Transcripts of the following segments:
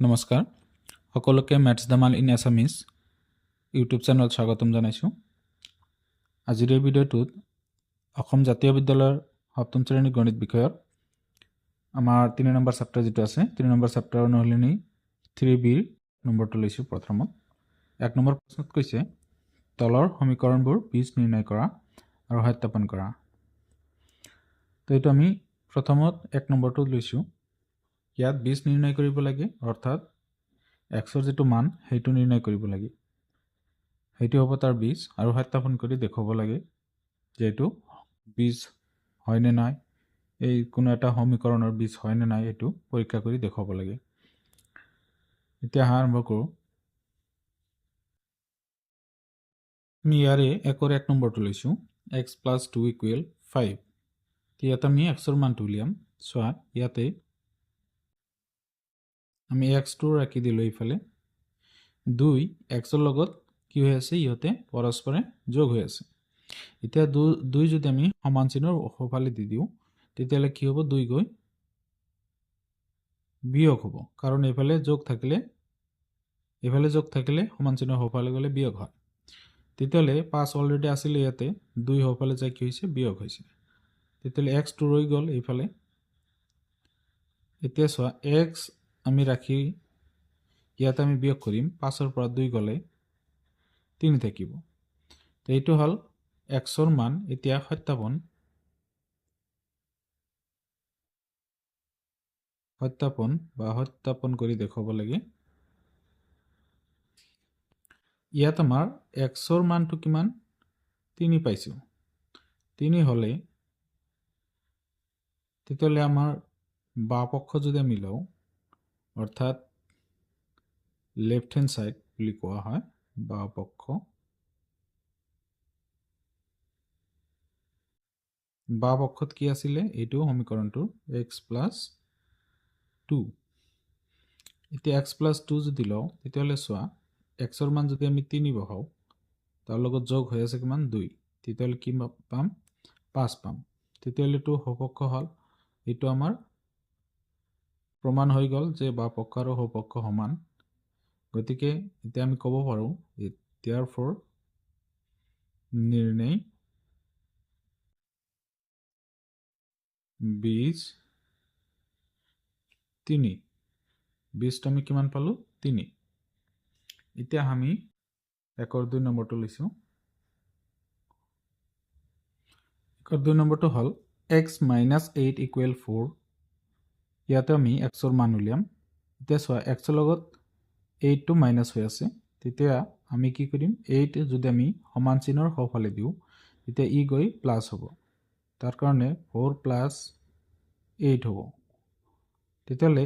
নমস্কাৰ সকলোকে maths Dhamaal in Assamese YouTube channel স্বাগতম জনাইছোঁ। আজিৰ এই ভিডিঅ'টোত অসম জাতীয় বিদ্যালয়ৰ সপ্তম শ্ৰেণীৰ গণিত বিষয়ত আমাৰ 3 নম্বৰ চেপ্টাৰ যিটো আছে 3 নম্বৰ চেপ্টাৰৰ নহলিনি 3bৰ নম্বৰটো লৈছোঁ। প্ৰথমত 1 নম্বৰ প্ৰশ্নত কৈছে তলৰ সমীকৰণবোৰ বীজ নিৰ্ণয় কৰা আৰু সত্যাপন কৰা। তো এইটো আমি প্ৰথমত 1 নম্বৰটো লৈছোঁ। ইয়াত বীজ নিৰ্ণয় কৰিব লাগে, অৰ্থাৎ xৰ যেটো মান সেইটো নিৰ্ণয় কৰিব লাগে, সেইটো হ'ব তাৰ বীজ আৰু সত্যাপন কৰি দেখুৱাব লাগে যে এইটো বীজ হয় নে নাই, এই কোনো এটা সমীকৰণৰ বীজ হয় নে নাই এইটো পৰীক্ষা কৰি দেখুৱাব লাগে। এতিয়া আৰম্ভ কৰোঁ। আমি ইয়াৰে 1 নম্বৰটো লৈছোঁ x + 2 = 5। ইয়াত আমি xৰ মানটো উলিয়াম। চোৱা ইয়াতে আমি x2 ৰাখি দিলোঁ, এইফালে 2 xৰ লগত কি হৈ আছে, ইহঁতে পৰস্পৰে যোগ হৈ আছে। এতিয়া 2 যদি আমি সমান চিনৰ সোঁফালে দি দিওঁ তেতিয়াহ'লে কি হ'ব, 2 গৈ বিয়োগ হ'ব, কাৰণ এইফালে যোগ থাকিলে সমান চিনৰ সোঁফালে গ'লে বিয়োগ হয়। তেতিয়াহ'লে 5 অলৰেডি আছিলে, ইয়াতে 2 সোঁফালে যায় কি হৈছে, বিয়োগ হৈছে। তেতিয়াহ'লে x2 ৰৈ গ'ল এইফালে। এতিয়া চোৱা x আমি ৰাখি ইয়াতে আমি বিয়োগ কৰিম, 5ৰ পৰা 2 গ'লে 3 থাকিব। তো এইটো হ'ল xৰ মান। এতিয়া সত্যাপন কৰি দেখুৱাব লাগে। ইয়াত আমাৰ xৰ মানটো কিমান, 3 পাইছোঁ। 3 হ'লে তেতিয়াহ'লে আমাৰ বাওঁ পক্ষ যদি আমি লওঁ, অৰ্থাৎ লেফট হেণ্ড সাইড বুলি কোৱা হয়, বাওঁ পক্ষ। বাওঁ পক্ষত কি আছিলে, এইটো সমীকৰণটো x + 2। এতিয়া x + 2 যদি লওঁ তেতিয়াহ'লে চোৱা xৰ মান যদি আমি 3 বহাওঁ, তাৰ লগত যোগ হৈ আছে কিমান, 2, তেতিয়াহ'লে কি পাম, 5 পাম। তেতিয়াহ'লে এইটো সপক্ষ হ'ল। এইটো আমাৰ প্ৰমাণ হৈ গ'ল যে বাওঁ পক্ষ আৰু সপক্ষ সমান। গতিকে এতিয়া আমি ক'ব পাৰোঁ therefore নিৰ্ণয় বীজ 3। বীজটো আমি কিমান পালোঁ, 3। এতিয়া আমি 1-2 নম্বৰটো লৈছোঁ। 1-2 নম্বৰটো হ'ল x - 8 = 4। ইয়াতে আমি xৰ মান উলিয়াম। এতিয়া চোৱা xৰ লগত 8টো মাইনাছ হৈ আছে, তেতিয়া আমি কি কৰিম, 8 যদি আমি সমান চিনৰ সোঁফালে দিওঁ তেতিয়া ই গৈ প্লাছ হ'ব। তাৰ কাৰণে 4 + 8 হ'ব। তেতিয়াহ'লে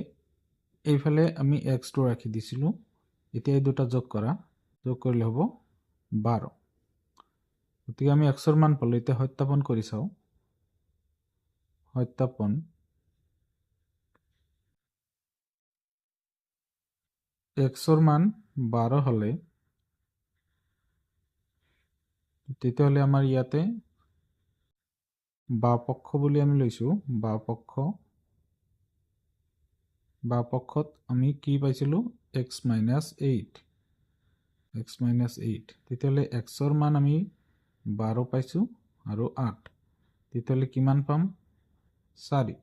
এইফালে আমি x2 ৰাখি দিছিলোঁ। এতিয়া এই দুটা যোগ কৰিলে হ'ব 12। গতিকে আমি xৰ মান পালোঁ। এতিয়া সত্যাপন কৰি চাওঁ। সত্যাপন xৰ মান 12 হ'লে তেতিয়াহ'লে আমাৰ ইয়াতে বাওঁ পক্ষ বুলি আমি লৈছোঁ। বাওঁ পক্ষত আমি কি পাইছিলোঁ, x - 8। তেতিয়াহ'লে xৰ মান আমি 12 পাইছোঁ আৰু 8। তেতিয়াহ'লে কিমান পাম, 4।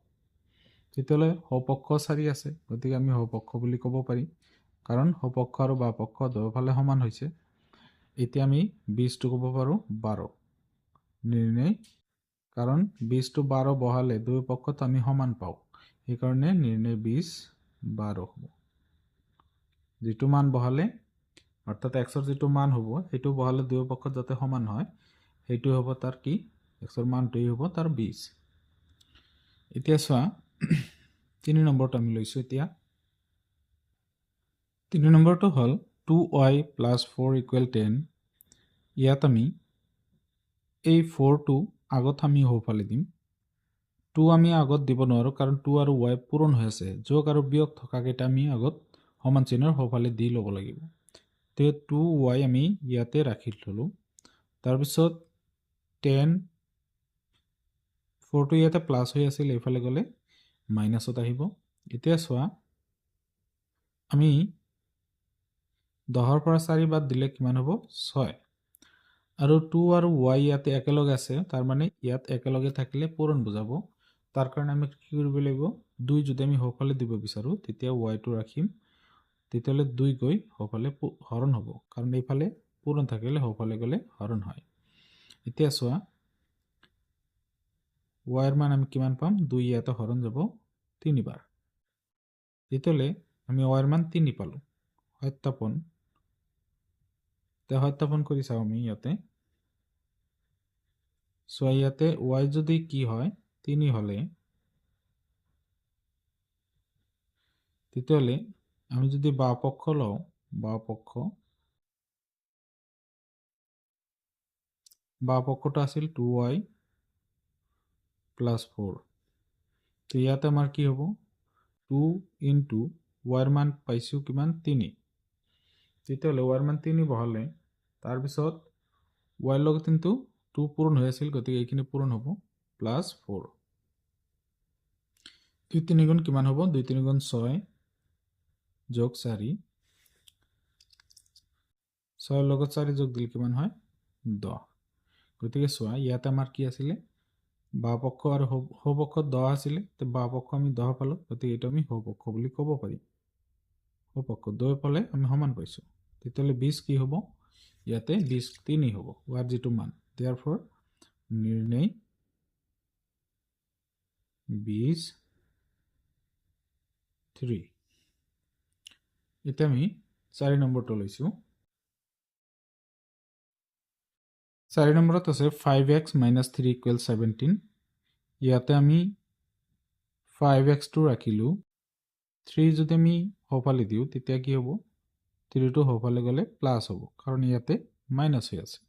তেতিয়াহ'লে সপক্ষ 4 আছে, গতিকে আমি সপক্ষ বুলি ক'ব পাৰি, কাৰণ সপক্ষ আৰু বাওঁ পক্ষ দুয়োফালে সমান হৈছে। এতিয়া আমি বীজটো ক'ব পাৰোঁ 12 নিৰ্ণয়, কাৰণ বীজটো 12 বহালে দুয়ো পক্ষত আমি সমান পাওঁ, সেইকাৰণে নিৰ্ণয় বীজ 12 হ'ব। যিটো মান বহালে, অৰ্থাৎ xৰ যিটো মান হ'ব সেইটো বহালে দুয়ো পক্ষত যাতে সমান হয়, সেইটো হ'ব তাৰ কি, xৰ মানটোৱেই হ'ব তাৰ বীজ। এতিয়া চোৱা 3 নম্বৰটো আমি লৈছোঁ। এতিয়া 3 নম্বৰটো হ'ল 2y + 4 = 10। ইয়াত আমি এই 4টো আগত আমি সোঁফালে দিম। 2 আমি আগত দিব নোৱাৰোঁ, কাৰণ 2 আৰু y পূৰণ হৈ আছে। যোগ আৰু বিয়োগ থকাকেইটা আমি আগত সমান চিনৰ সোঁফালে দি ল'ব লাগিব। তে 2y আমি ইয়াতে ৰাখি থলোঁ। তাৰপিছত 10, 4টো ইয়াতে প্লাছ হৈ আছিল, এইফালে গ'লে মাইনাছত আহিব। এতিয়া চোৱা আমি 10ৰ পৰা 4 বাদ দিলে কিমান হ'ব 6 আৰু 2 আৰু y ইয়াতে একেলগে আছে তাৰ মানে ইয়াত একেলগে থাকিলে পূৰণ বুজাব তাৰ কাৰণে আমি কি কৰিব লাগিব 2 যদি আমি হৰফালে দিব বিচাৰো তেতিয়া y টো ৰাখিম তেতিয়ালে 2 গৈ হৰফালে হৰণ হ'ব কাৰণ এইফালে পূৰণ থাকিলে হৰফালে গলে হৰণ হয় এতিয়া চোৱা y ৰ মান আমি কিমান পাম 2 ইয়াতে হৰণ যাব 3 বাৰ তেতিয়ালে আমি y ৰ মান 3 পালো সত্যাপন কৰি চাও আমি ইয়াতে সো ইয়াতে y যদি কি হয় 3 হলে তেতিয়ালে আমি যদি বাও পক্ষ লও বাও পক্ষটা আছিল 2y + 4 তো ইয়াতে আমাৰ কি হ'ব 2 ইনটু y ৰ মান পাইছো কিমান 3 তেতিয়ালে y ৰ মান 3 বহালে তাৰ পিছত y লগত কিন্তু 2 পূৰণ হৈ আছিল গতিকে এইখিনি পূৰণ হ'ব +4 2 3 গুণ কিমান হ'ব 2 3 গুণ 6 যোগ 4 6 লগত 4 যোগ দিলে কিমান হয় 10 গতিকে চোৱা ইয়াতে আমাৰ কি আছিল বাও পক্ষ আৰু সো পক্ষ 10 আছিল তে বাও পক্ষ আমি 10 পালো গতিকে এটা আমি সো পক্ষ বুলি ক'ব পাৰি সো পক্ষ 2 পালে আমি সমান পাইছো তেতিয়ালে 20 কি হ'ব ইয়াতে 20 3 হ'ব ওয়ার যেটো মান therefore নির্ণয় 20 3 এটা আমি 4 নম্বৰটো লৈছো 4 নম্বৰত আছে 5x - 3 = 17 ইয়াতে আমি 5x টো ৰাখিলো 3 যদি আমি হৰফালে দিও তেতিয়া কি হ'ব 3 টো হৰফালে গলে প্লাস হ'ব কাৰণ ইয়াতে মাইনাস হৈ আছে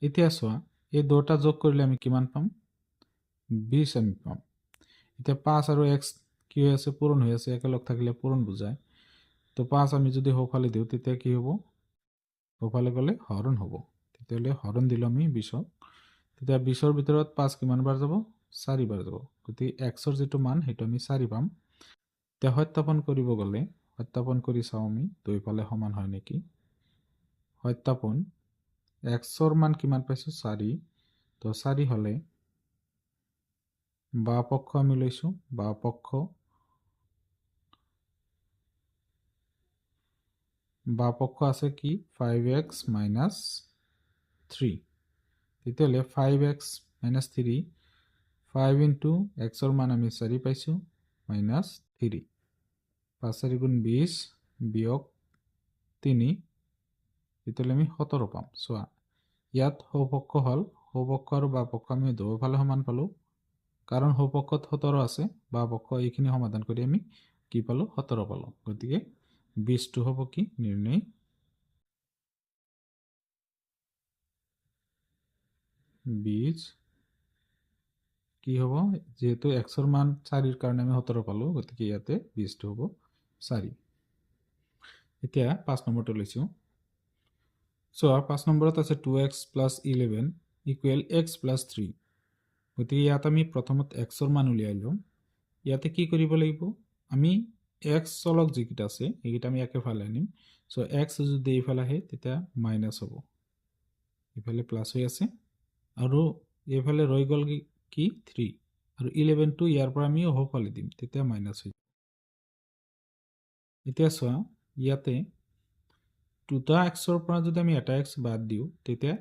এতিয়া চোৱা এই দুটা যোগ কৰিলে আমি কিমান পাম 20 আমি পাম এতিয়া 5 আৰু x কি হৈ আছে পূৰণ হৈ আছে একেলগ থাকিলে পূৰণ বুজায় তো 5 আমি যদি হৰফালে দিও তেতিয়া কি হ'ব হৰফালে গলে হৰণ হ'ব তেতিয়ালে হৰণ দিলো আমি 20 তেতিয়া 20 ৰ ভিতৰত 5 কিমান বাৰ যাব 4 বাৰ যাব গতিকে x ৰ যেটো মান হেটো আমি 4 পাম তে সত্যাপন কৰিব গলে সত্যাপন কৰি চাও আমি দুইফালে সমান হয় নেকি সত্যাপন x ৰ মান কিমান পাইছো 4 তো 4 হলে বাও পক্ষ আমি লৈছো বাও পক্ষ আছে কি 5x - 3 তেতিয়ালে 5x - 3 5 into x ৰ মান আমি 4 পাইছো minus 3 5 4 গুণ 20 বিয়োগ 3 তেতিয়ালে আমি 17 পাম চোৱা ইয়াত সৌপক্ষ হল সৌপক্ষ আৰু বাপক্ষ আমি দুয়োফালে সমান পালো কাৰণ সৌপক্ষত 17 আছে বাপক্ষ এইখিনি সমাধান কৰি আমি কি পালো 17 পালো গতিকে 20 টো হ'ব কি নিৰ্ণয় 20 কি হ'ব যেহেতু x ৰ মান 4 ৰ কাৰণে আমি 17 পালো গতিকে ইয়াতে 20 টো হ'ব 4 এতিয়া 5 নম্বৰটো লৈছো সো 5 নম্বৰত আছে 2x + 11 = x + 3 গতিকে ইয়াত আমি প্ৰথমত x ৰ মান উলিয়াই লম ইয়াতে কি কৰিব লাগিব আমি x চলক যিকিটা আছে এইকিটা আমি একেফালে আনিম সো x যদি এইফালে আহে তেতিয়া মাইনাস হ'ব এইফালে প্লাস হৈ আছে আৰু এইফালে ৰৈ গল কি 3 আৰু 11 টো ইয়াৰ পৰা আমি হৰফালে দিম তেতিয়া মাইনাস হৈ এতিয়া চোৱা ইয়াতে দুটা x ৰ পৰা যদি আমি এটা x বাদ দিও তেতিয়া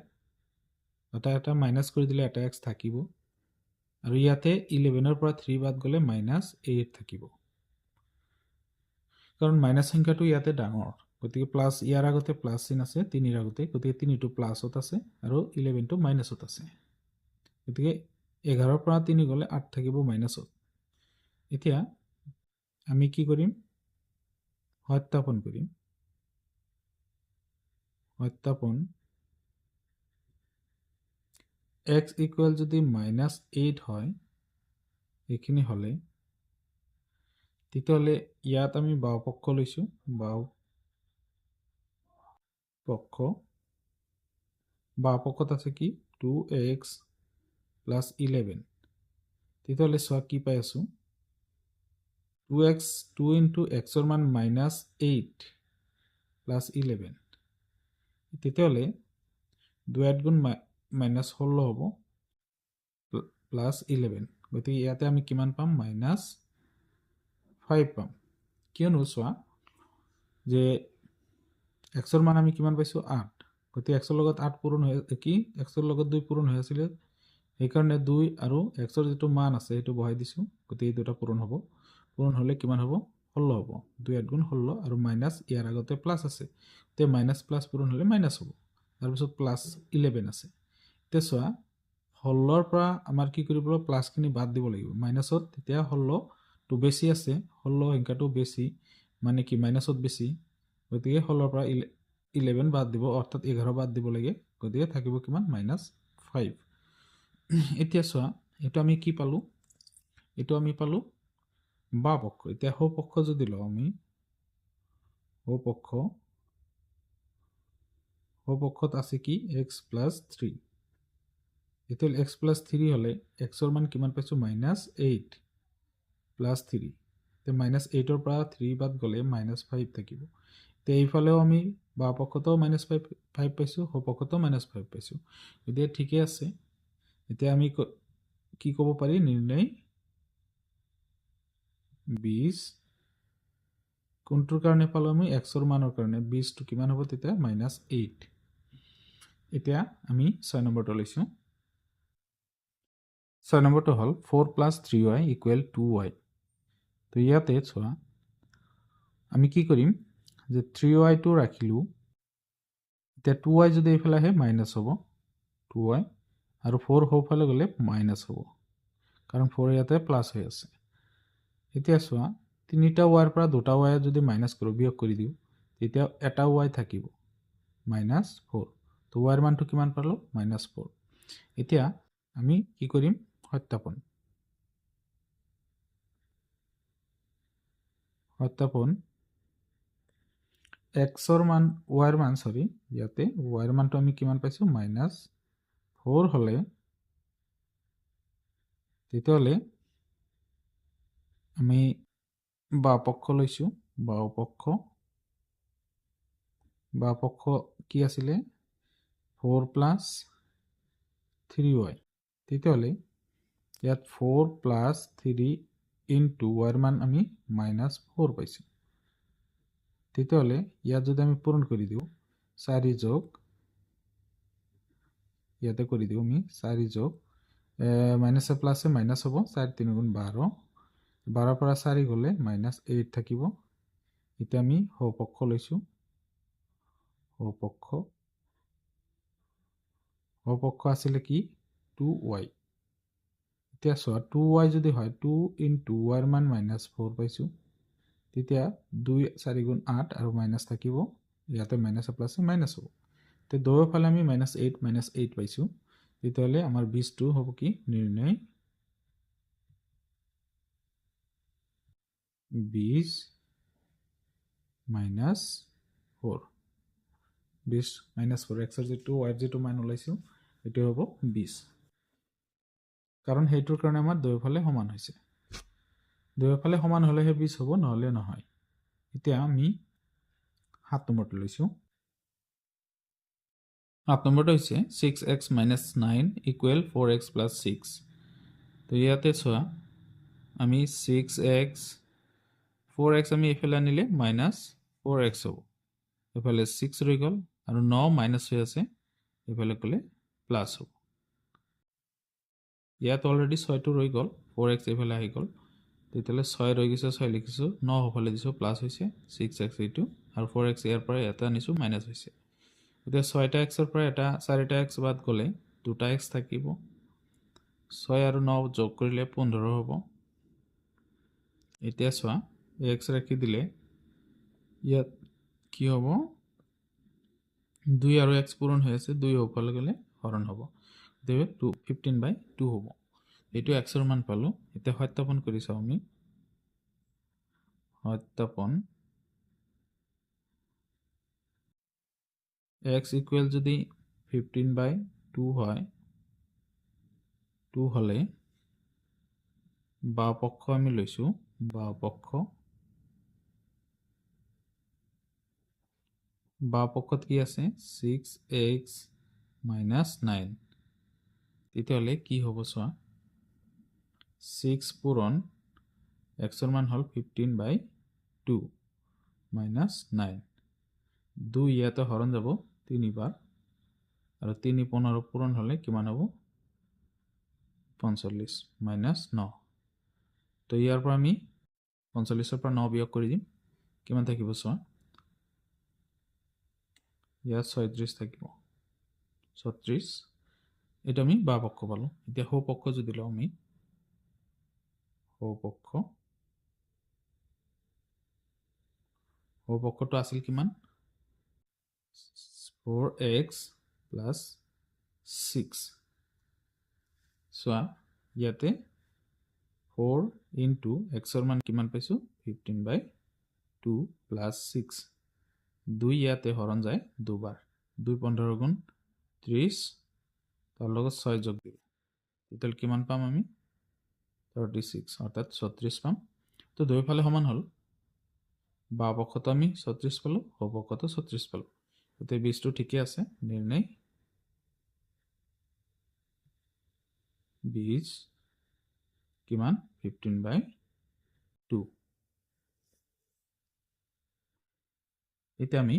এটা মাইনাস কৰি দিলে এটা x থাকিব আৰু ইয়াতে 11 ৰ পৰা 3 বাদ গলে -8 থাকিব কাৰণ মাইনাস সংখ্যাটো ইয়াতে ডাঙৰ গতিকে প্লাস ইয়াৰ আগতে প্লাস চিন আছে 3 ৰ আগতে গতিকে 3 টো প্লাসত আছে আৰু 11 টো মাইনাসত আছে গতিকে 11 ৰ পৰা 3 গলে 8 থাকিব মাইনাসত এতিয়া আমি কি কৰিম সত্যাপন কৰিম সত্যাপন x ইকুয়াল যদি -8 হয় এইখিনি হলে তেতিয়ালে ইয়াত আমি বাও পক্ষ লৈছো বাও পক্ষত আছে কি 2x + 11 তেতিয়ালে সোয়া কি পাই আছো 2 into x ৰ মান -8 প্লাছ 11 তেতিয়াহ'লে 2 গুণ -16 হ'ব প্লাছ 11 গতিকে ইয়াতে আমি কিমান পাম -5 পাম কিয়নো চোৱা যে x ৰ মান আমি কিমান পাইছো 8 গতিকে x ৰ লগত 8 পূৰণ হৈ কি x ৰ লগত 2 পূৰণ হৈ আছিল সেইকাৰণে 2 আৰু x ৰ যেটো মান আছে সেইটো বহাই দিছো গতিকে এই দুটা পূৰণ হ'ব পূৰণ হলে কিমান হ'ব 16 হ'ব 2 গুণ 16 আৰু মাইনাস ইয়াৰ আগতে প্লাস আছে তে মাইনাস প্লাস পূৰণ হলে মাইনাস হ'ব তাৰ পিছত প্লাস 11 আছে তে চোৱা 16 ৰ পৰা আমাৰ কি কৰিব প্লাস খিনি বাদ দিব লাগিব মাইনাসত তেতিয়া 16 তো বেছি আছে 16 সংখ্যাটো বেছি মানে কি মাইনাসত বেছি গতিকে 16 ৰ পৰা 11 বাদ দিব অৰ্থাৎ 11 বাদ দিব লাগে গতিকে থাকিব কিমান -5 এতিয়া চোৱা এটো আমি কি পালো এটো আমি পালো বা পক্ষ এতিয়া হো পক্ষ যদি লও আমি হো পক্ষত আছে কি x + 3 এতিয়াল x + 3 হলে x ৰ মান কিমান পাইছো -8 + 3 তে -8 ৰ পৰা 3 বাদ গলে -5 থাকিব তে এইফালেও আমি বা পক্ষতো -5 পাইছো হো পক্ষতো -5 পাইছো গতিকে ঠিকে আছে এতিয়া আমি কি ক'ব পাৰি নিৰ্ণয় 20 কোনটোৰ কাৰণে পালো আমি x ৰ মানৰ কাৰণে 20 টো কিমান হ'ব তেতিয়া -8 এতিয়া আমি 6 নম্বৰটো লৈছো 6 নম্বৰটো হল 4 + 3y = 2y তো ইয়াতে চোৱা আমি কি কৰিম যে 3y টো ৰাখিলো এতিয়া 2y যদি এইফালে আহে মাইনাস হ'ব 2y আৰু 4 হোফালে গলে মাইনাস হ'ব কাৰণ 4 ইয়াতে প্লাস হৈ আছে এতিয়া চোৱা তিনিটা y ৰ পৰা দুটা y যদি মাইনাস কৰো বিয়োগ কৰি দিও তেতিয়া এটা y থাকিব -4 তো y ৰ মানটো কিমান পালো -4 এতিয়া আমি কি কৰিম সত্যাপন x ৰ মান y ৰ মান সৰি ইয়াতে y ৰ মানটো আমি কিমান পাইছো -4 হলে তেতিয়াহলে আমি বা পক্ষ লৈছো বা পক্ষ কি আছিল 4 + 3y তেতিয়াহলে ইয়াত 4 + 3 into y ৰ মান আমি -4 পাইছো তেতিয়াহলে ইয়াত যদি আমি পূৰণ কৰি দিও 4 যোগ ইয়াতে কৰি দিও আমি 4 যোগ মাইনাস প্লাসে মাইনাস হ'ব 4 3 গুণ 12 12 পৰা 4 গলে -8 থাকিব এতিয়া আমি হো পক্ষ লৈছো হো পক্ষ আছিল কি 2y এতিয়া চোৱা 2y যদি হয় 2 into y ৰ মান -4 পাইছো তেতিয়া 2 4 গুণ 8 আৰু মাইনাস থাকিব ইয়াতে মাইনাস প্লাসে মাইনাস হ'ব তে দুয়ো ফালে আমি -8 পাইছো তেতিয়াহলে আমাৰ 20 টো হ'ব কি নিৰ্ণয় 20 - 4 20 - 4 x ৰ যেটো y ৰ যেটো মান ওলাইছো এটো হ'ব 20 কাৰণ হেইটোৰ কাৰণে আমাৰ দুয়োফালে সমান হৈছে দুয়োফালে সমান হলেহে 20 হ'ব নহলে নহয় এতিয়া আমি 7 নম্বৰটো লৈছো 7 নম্বৰটো হৈছে 6x - 9 = 4x + 6 তো ইয়াতে চোৱা আমি 6x 4x আমি এফালে আনিলে -4x হ'ব এফালে 6 ৰৈ গল আৰু 9 মাইনাস হৈ আছে এফালে গলে প্লাস হ'ব ইয়াত অলৰেডি 6 টো ৰৈ গল 4x এফালে আহি গল তেতিয়ালে 6 ৰৈ গৈছে 6 লিখিছো 9 হফালে দিছো প্লাস হৈছে 6x এইটো আৰু 4x ইয়াৰ পৰা এটা আনিছো মাইনাস হৈছে এতিয়া 6টা x ৰ পৰা এটা 4টা x বাদ গলে 2টা x থাকিব 6 আৰু 9 যোগ কৰিলে 15 হ'ব এতিয়া চোৱা x ৰাখি দিলে ইয়াত কি হ'ব 2 আৰু x পূৰণ হৈ আছে 2 হফালে গলে হৰণ হ'ব দেবে 15/2 হ'ব এটো x ৰ মান পালো এতিয়া সত্যাপন কৰি চাও আমি সত্যাপন x ইকুৱেল যদি 15/2 হয় 2 হলে বা পক্ষ আমি লৈছো বাও পক্ষত কি আছে 6x minus 9 তেতিয়াহ'লে কি হ'ব চোৱা 6 পূৰণ x ৰ মান হ'ল 15/2 minus 9 2 ইয়াতে হৰণ যাব 3 বাৰ আৰু 3 15 পূৰণ হ'লে কিমান হ'ব 45 minus 9 তো ইয়াৰ পৰা আমি 45 ৰ পৰা 9 বিয়োগ কৰি দিম কিমান থাকিব চোৱা ইয়াত 36 থাকিব 36 এটা আমি বাও পক্ষ পালো এতিয়া সো পক্ষ যদি লওঁ আমি সো পক্ষটো আছিল কিমান 4x plus 6 চোৱা ইয়াতে 4 into x ৰ মান কিমান পাইছো 15/2 plus 6 2 ইয়াতে হৰণ যায় দুবাৰ 2 15 গুণ 30 তাৰ লগত 6 যোগ দিলে তেতিয়াহ'লে কিমান পাম আমি 36 অৰ্থাৎ 36 পাম তো দুয়োফালে সমান হ'ল বাও পক্ষতো আমি 36 পালো সো পক্ষতো 36 পালো এতে 20 টো ঠিকে আছে নিৰ্ণয় 20 কিমান 15/2 এতিয়া আমি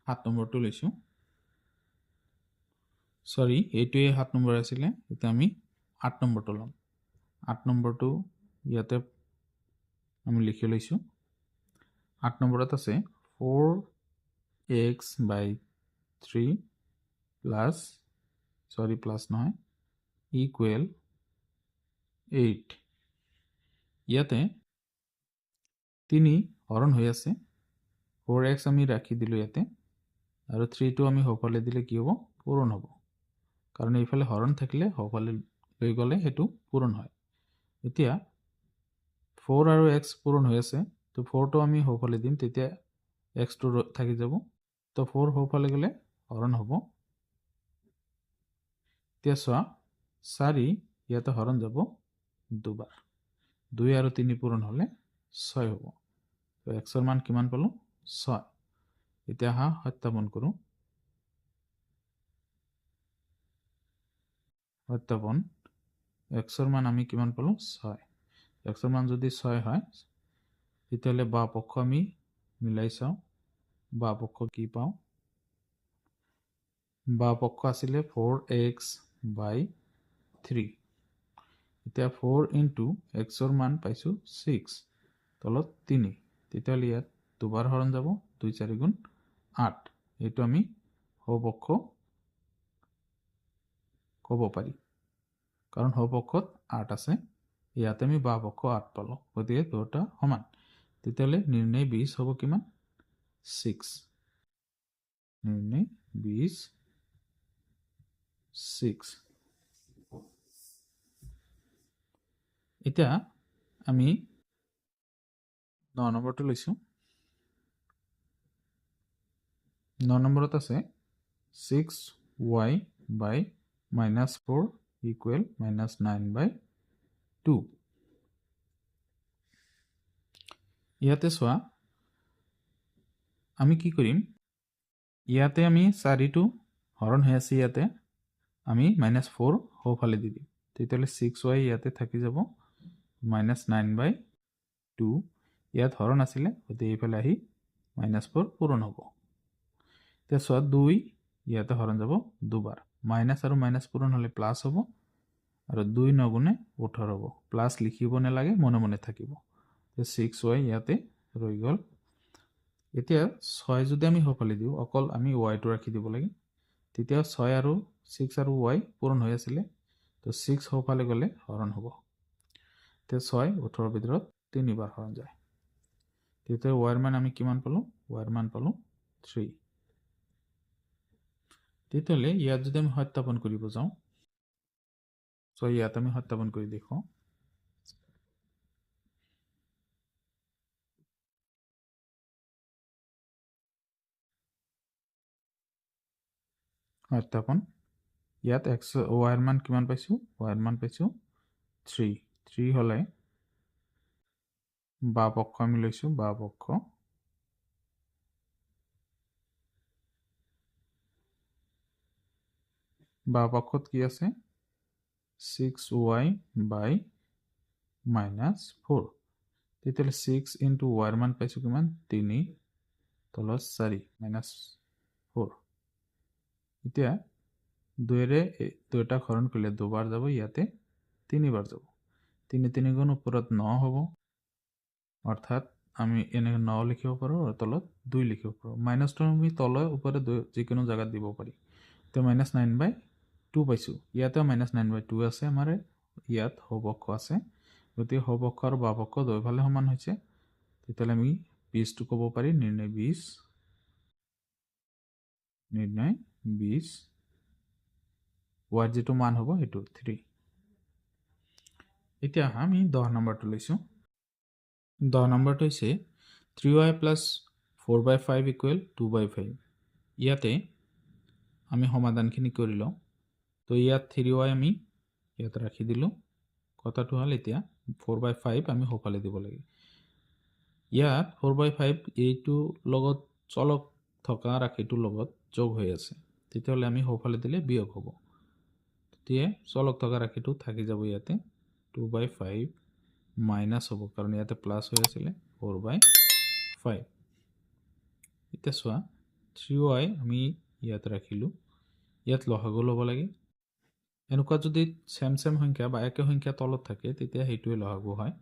7 নম্বৰটো লৈছো সৰি এইটোৱে 7 নম্বৰ আছিল এতিয়া আমি 8 নম্বৰটো লম 8 নম্বৰটো ইয়াতে আমি লিখি লৈছো 8 নম্বৰত আছে 4x/3 plus sorry plus নহয় equal 8 ইয়াতে 3 হৰণ হৈ আছে 4x আমি ৰাখি দিলো ইয়াতে আৰু 3 টো আমি হফালে দিলে কি হ'ব পূৰণ হ'ব কাৰণ এইফালে হৰণ থাকিলে হফালে লৈ গলে হেতু পূৰণ হয় এতিয়া 4 আৰু x পূৰণ হৈ আছে তো 4 টো আমি হফালে দিম তেতিয়া x টো থাকি যাব তো 4 হফালে গলে হৰণ হ'ব এতিয়া চোৱা 4 ইয়াতে হৰণ যাব দুবাৰ 2 আৰু 3 পূৰণ হলে 6 হ'ব তো x ৰ মান কিমান পালো 6 এতিয়া হা সত্যাপন কৰো সত্যাপন x ৰ মান আমি কিমান পালো 6 x ৰ মান যদি 6 হয় তেতিয়াহ'লে বাও পক্ষ আমি মিলাই চাও বাও পক্ষ কি পাও বাও পক্ষ আছিল 4x/3 এতিয়া 4 into x ৰ মান পাইছো 6 তলত 3 তেতিয়াহ'লে ইয়াত দুবাৰ হৰণ যাব 2 4 গুণ 8 এইটো আমি সো পক্ষ ক'ব পাৰি কাৰণ সো পক্ষত 8 আছে ইয়াতে আমি বাও পক্ষ 8 পালো গতিকে দুটা সমান তেতিয়াহ'লে নিৰ্ণয় 20 হ'ব কিমান 6 নিৰ্ণয় 20 6 এতিয়া আমি 9 নম্বৰটো লৈছো 9 নম্বৰত আছে 6y/-4 equal -9/2 ইয়াতে চোৱা আমি কি কৰিম ইয়াতে আমি 4 টো হৰণ হৈ আছে ইয়াতে আমি -4 হফালে দি দিম তেতিয়াহ'লে 6y ইয়াতে থাকি যাব -9/2 ইয়াত হৰণ আছিলে গতিকে এইফালে আহি -4 পূৰণ হ'ব এতিয়া চোৱা 2 ইয়াতে হৰণ যাব দুবাৰ মাইনাস আৰু মাইনাস পূৰণ হলে প্লাস হ'ব আৰু 2 9 18 হ'ব প্লাস লিখিব নালাগে মনে মনে থাকিব তে 6y ইয়াতে ৰৈ গল এতিয়া 6 যদি আমি হফালে দিও অকল আমি y টো ৰাখি দিব লাগে তেতিয়া 6 আৰু 6 আৰু y পূৰণ হৈ আছিল তো 6 হফালে গলে হৰণ হ'ব তে 6 18 ভিতৰত 3 বাৰ হৰণ যায় তেতিয়া y ৰ মান আমি কিমান পালো y ৰ মান পালো 3 তেতিয়াহ'লে ইয়াত যদি আমি সত্যাপন কৰিব যাওঁ সো ইয়াত আমি সত্যাপন কৰি দেখো সত্যাপন ইয়াত x y ৰ মান কিমান পাইছো y ৰ মান পাইছো 3 হলে বাঁ পক্ষ আমি লৈছোঁ বাঁ পক্ষ বাঁ পক্ষত কি আছে 6y বাই -4 তেতিয়াহ'লে 6 ইনটু y মান পাইছোঁ কিমান 3 তলত 4 -4 এতিয়া 2ৰে দুটা হৰণ কৰিলে দুবাৰ যাব ইয়াতে তিনিবাৰ যাব 3 3 গুণ ওপৰত 9 হ'ব অৰ্থাৎ আমি এনে 9 লিখিব পাৰোঁ আৰু তলত 2 লিখিব পাৰোঁ -2 আমি তলৰ ওপৰে যিকোনো জায়গাত দিব পাৰি তো -9/2 পাইছোঁ ইয়াতেও -9/2 আছে আমাৰ ইয়াত সপক্ষ আছে গতিকে সপক্ষ আৰু বাঁ পক্ষ দুয়োফালে সমান হৈছে তেতিয়াহ'লে আমি 20টো ক'ব পাৰি নিৰ্ণয় 20 y যেটো মান হ'ব সেইটো 3 এতিয়া আমি 10 নম্বৰটো লৈছোঁ 10 নম্বৰটো হৈছে 3y plus 4/5 equal 2/5 ইয়াতে আমি সমাধানখিনি কৰি লওঁ তো ইয়াত 3y আমি ইয়াত ৰাখি দিলোঁ কথাটো হ'ল এতিয়া 4/5 আমি সফালে দিব লাগে ইয়াত 4/5 এইটো লগত চলক থকা ৰাশিটোৰ লগত যোগ হৈ আছে তেতিয়াহ'লে আমি সফালে দিলে বিয়োগ হ'ব তেতিয়া চলক থকা ৰাশিটো থাকি যাব ইয়াতে 2/5 মাইনাছ হ'ব কাৰণ ইয়াতে প্লাছ হৈ আছিলে 4/5 এতিয়া চোৱা 3y আমি ইয়াত ৰাখিলোঁ ইয়াত লসাগু ল'ব লাগে এনেকুৱা যদি সেম সংখ্যা বা একে সংখ্যা তলত থাকে তেতিয়া সেইটোৱে লসাগু হয়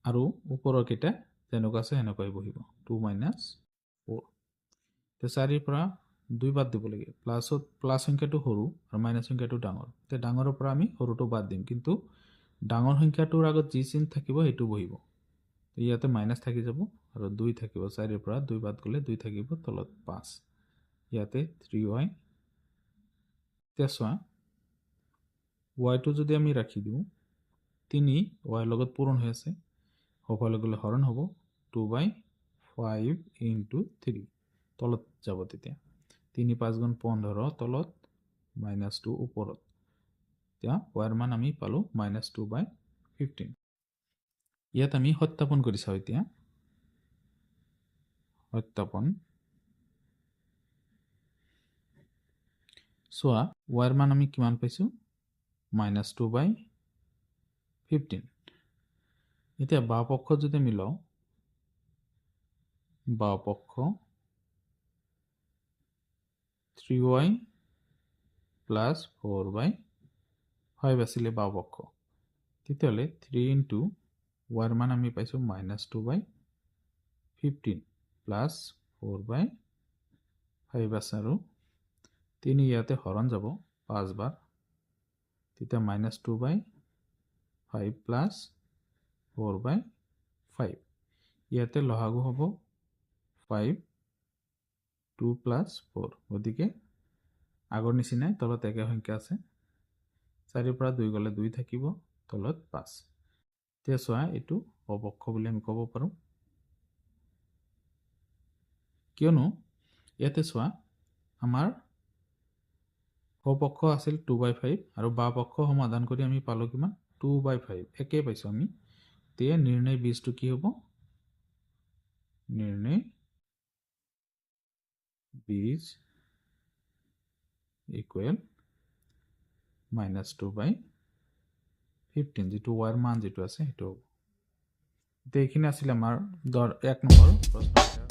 আৰু ওপৰৰ কেইটা যেনেকুৱা আছে সেনেকুৱাই বহিব 2 - 4 তে 4 পৰা 2 বাদ দিব লাগে প্লাছ সংখ্যাটো সৰু আৰু মাইনাছ সংখ্যাটো ডাঙৰ তে ডাঙৰৰ পৰা আমি সৰুটো বাদ দিম কিন্তু ডাঙৰ সংখ্যাটোৰ আগত যি চিন থাকিব সেইটো বহিব ইয়াতে মাইনাছ থাকি যাব আৰু 2 থাকিব 4 পৰা 2 বাদ গ'লে 2 থাকিব তলত 5 ইয়াতে 3y এতিয়া চোৱা y টো যদি আমি ৰাখি দিওঁ 3 y লগত পূৰণ হৈ আছে সফালে গ'লে হৰণ হ'ব 2/5 into 3 তলত যাব তেতিয়া 3 5 গুণ 15 তলত -2 ওপৰত এতিয়া y মান আমি পালোঁ -2/15 ইয়াত আমি সত্যাপন কৰি চাওঁ এতিয়া সত্যাপন চোৱা y মান আমি কিমান পাইছোঁ -2/15 এতিয়া বাঁ পক্ষ যদি আমি লওঁ বাঁ পক্ষ 3y plus 4/5 আছিলে বাওঁ পক্ষ তেতিয়াহ'লে 3 into y মান আমি পাইছোঁ -2/15 plus 4/5 আছে আৰু 3 ইয়াতে হৰণ যাব 5 বাৰ তেতিয়া -2/5 plus 4/5 ইয়াতে লসাগু হ'ব 5 2 plus 4 গতিকে আগৰ নিচিনাই তলত একে সংখ্যা আছে 4 পৰা 2 গ'লে 2 থাকিব তলত 5 এতিয়া চোৱা এইটো অপক্ষ বুলি আমি ক'ব পাৰোঁ কিয়নো ইয়াতে চোৱা আমাৰ সপক্ষ আছিল 2/5 আৰু বাঁ পক্ষ সমাধান কৰি আমি পালোঁ কিমান 2/5 একে পাইছোঁ আমি তেতিয়া নিৰ্ণয় 20টো কি হ'ব নিৰ্ণয় 20 equal -2/15 যেটো y মান যেটো আছে সেইটো হ'ব এতিয়া এইখিনি আছিল আমাৰ 1 নম্বৰ প্ৰশ্ন